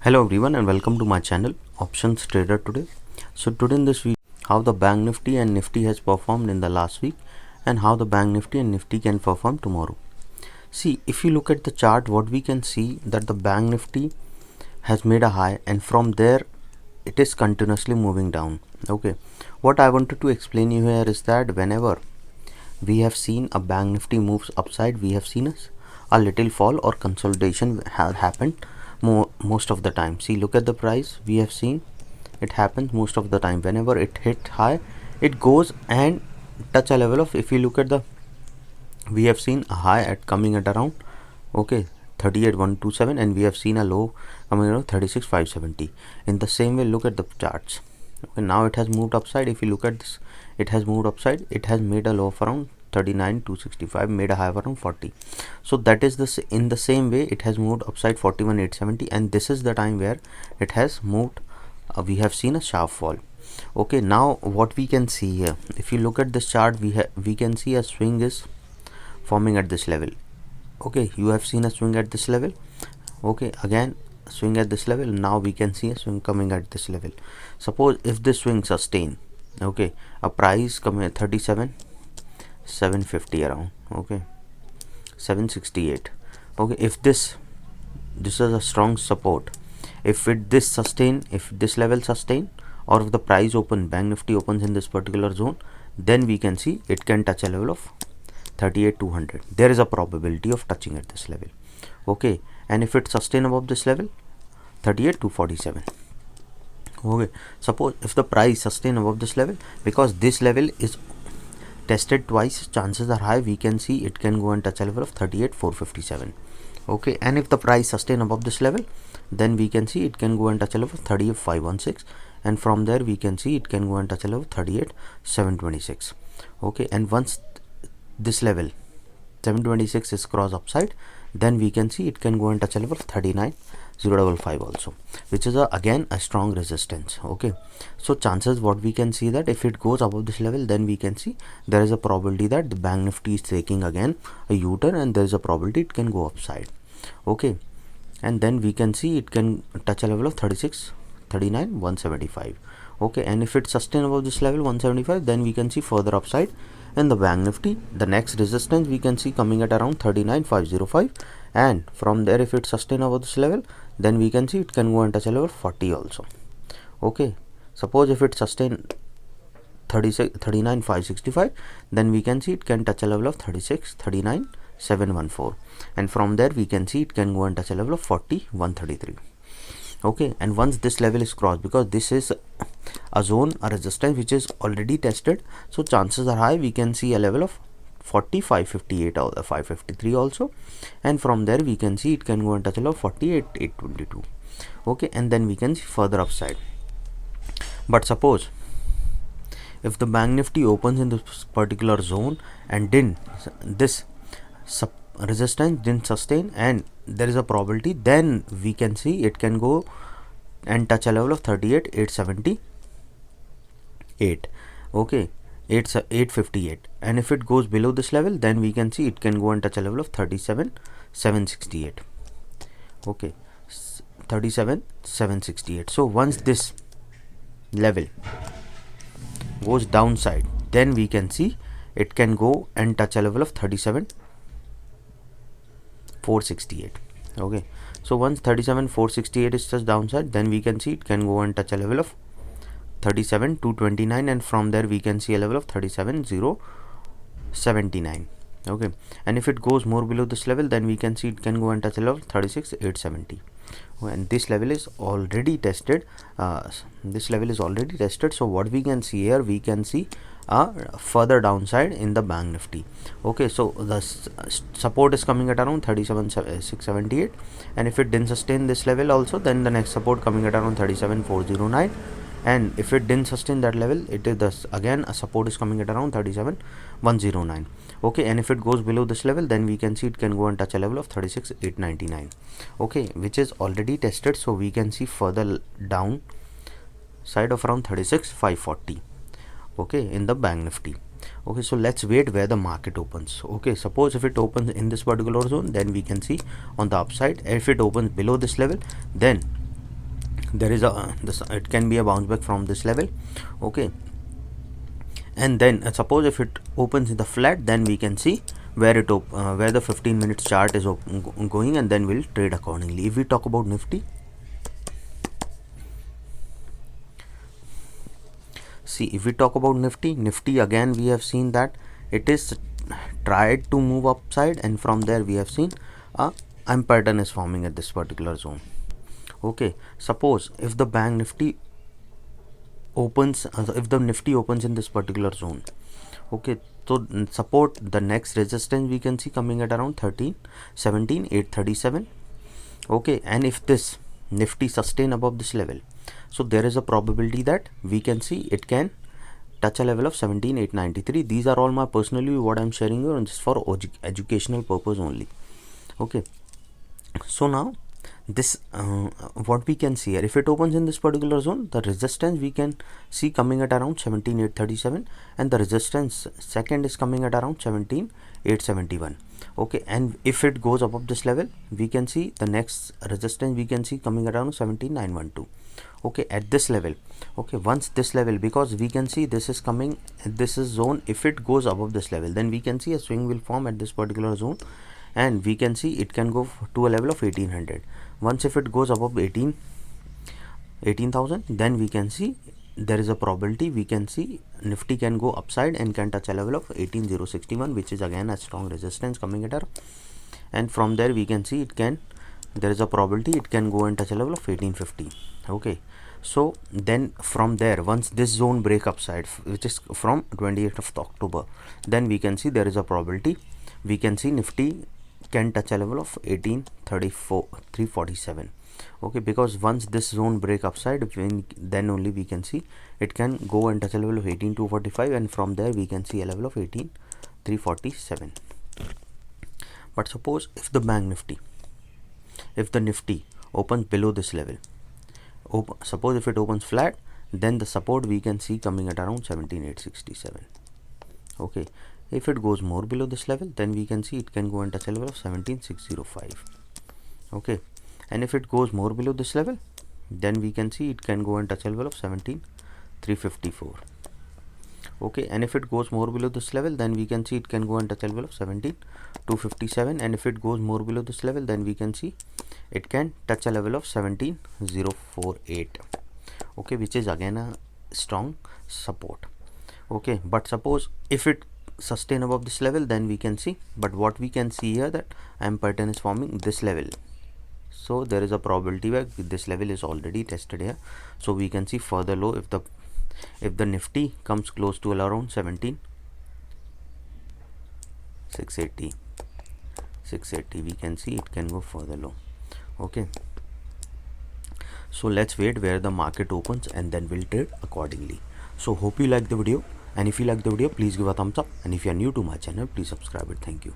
Hello everyone and welcome to my channel Options Trader today. So today in this video, how the Bank Nifty and Nifty has performed in the last week and how the Bank Nifty and Nifty can perform tomorrow. See, if you look at the chart, what we can see that the Bank Nifty has made a high and from there it is continuously moving down. Okay, what I wanted to explain you here is that whenever we have seen a Bank Nifty moves upside, we have seen a little fall or consolidation has happened most of the time. See, look at the price. We have seen it happens most of the time. Whenever it hit high, it goes and touch a level of, if you look at the, we have seen a high at coming at around 38,127 and we have seen a low coming around 36,570. In the same way, look at the charts. Okay, now it has moved upside. If you look at this, it has moved upside. It has made a low of around 39,265, made a high of around 40. So that is this. In the same way, it has moved upside 41,870, and this is the time where it has moved. We have seen a sharp fall. Okay, now what we can see here, if you look at this chart, we can see a swing is forming at this level. Okay, you have seen a swing at this level. Okay, again swing at this level. Now we can see a swing coming at this level. Suppose if this swing sustain, okay, a price coming at 37,750 around, okay, 768. Okay, if this is a strong support, if this level sustain, or if the price open, Bank Nifty opens in this particular zone, then we can see it can touch a level of 38,200. There is a probability of touching at this level. Okay, and if it sustain above this level, 38,247. Okay, suppose if the price sustain above this level, because this level is tested twice, chances are high we can see it can go and touch a level of 38,457. Okay, and if the price sustain above this level, then we can see it can go and touch a level of 38,516, and from there we can see it can go and touch a level of 38,726. Okay, and once this level 726 is cross upside, then we can see it can go and touch a level of 39,055 also, which is again a strong resistance. Okay, so chances what we can see that if it goes above this level, then we can see there is a probability that the Bank Nifty is taking again a U-turn, and there is a probability it can go upside. Okay, and then we can see it can touch a level of 39,175. Okay, and if it sustain above this level 175, then we can see further upside in the Bank Nifty. The next resistance we can see coming at around 39,505, and from there if it sustain above this level, then we can see it can go and touch a level 40 also. Okay, suppose if it sustain 39,565, then we can see it can touch a level of 39,714, and from there we can see it can go and touch a level of 40,133. Okay, and once this level is crossed, because this is a zone, a resistance which is already tested, so chances are high we can see a level of 40,558 or 553 also, and from there we can see it can go and touch a level of 48,822. Okay, and then we can see further upside. But suppose if the Bank Nifty opens in this particular zone and this resistance didn't sustain, and there is a probability, then we can see it can go and touch a level of 38,878. Okay, 858, and if it goes below this level, then we can see it can go and touch a level of 37,768. okay, 37,768. so once this level goes downside, then we can see it can go and touch a level of 37,468. okay, so once 37,468 is just downside, then we can see it can go and touch a level of 37,229, and from there we can see a level of 37,079. okay, and if it goes more below this level, then we can see it can go and touch a level of 36,870. and this level is already tested. So what we can see here, we can see a further downside in the Bank Nifty. Okay, so the support is coming at around 37,678, and if it didn't sustain this level also, then the next support coming at around 37,409, and if it didn't sustain that level, it is again a support is coming at around 37,109. okay, and if it goes below this level, then we can see it can go and touch a level of 36,899. okay, which is already tested, so we can see further down side of around 36,540. okay, in the Bank Nifty. Okay, so let's wait where the market opens. Okay, suppose if it opens in this particular zone, then we can see on the upside. If it opens below this level, then there is a it can be a bounce back from this level. Okay, and then suppose if it opens in the flat, then we can see where where the 15 minutes chart is going, and then we'll trade accordingly. If we talk about Nifty, see, if we talk about Nifty again, we have seen that it is tried to move upside, and from there we have seen a M pattern is forming at this particular zone. Okay, suppose if the bank Nifty opens, if the Nifty opens in this particular zone, okay, so support, the next resistance we can see coming at around 17,837. okay, and if this Nifty sustain above this level, so there is a probability that we can see it can touch a level of 17,893. These are all my personally what I'm sharing you, and just for educational purpose only. Okay, so now this what we can see here, if it opens in this particular zone, the resistance we can see coming at around 17,837, and the resistance second is coming at around 17,871. okay, and if it goes above this level, we can see the next resistance we can see coming at around 17,912. okay, at this level. okay, once this level, because we can see this is coming, this is zone, if it goes above this level, then we can see a swing will form at this particular zone, and we can see it can go to a level of 1800. once if it goes above 18,000, then we can see there is a probability we can see Nifty can go upside and can touch a level of 18,061, which is again a strong resistance coming at her, and from there we can see it can, there is a probability it can go and touch a level of 1850. okay, so then from there, once this zone break upside, which is from 28th of October, then we can see there is a probability we can see Nifty can touch a level of 18,347. okay, because once this zone break upside, then only we can see it can go and touch a level of 18,245, and from there we can see a level of 18,347. but suppose if the bank Nifty, if the Nifty opens below this level, suppose if it opens flat, then the support we can see coming at around 17,867. okay, if it goes more below this level, then we can see it can go and touch a level of 17,605. okay, and if it goes more below this level, then we can see it can go and touch a level of 17,354. okay, and if it goes more below this level, then we can see it can go and touch a level of 17,257, and if it goes more below this level, then we can see it can touch a level of 17,048. okay, which is again a strong support. okay, but suppose if it sustain above this level, then we can see, but what we can see here that M pattern is forming this level, so there is a probability where this level is already tested here, so we can see further low if the Nifty comes close to around 17,680, we can see it can go further low. okay, so let's wait where the market opens, and then we'll trade accordingly. So hope you like the video, and if you like the video, please give a thumbs up, and if you are new to my channel, please subscribe it. Thank you.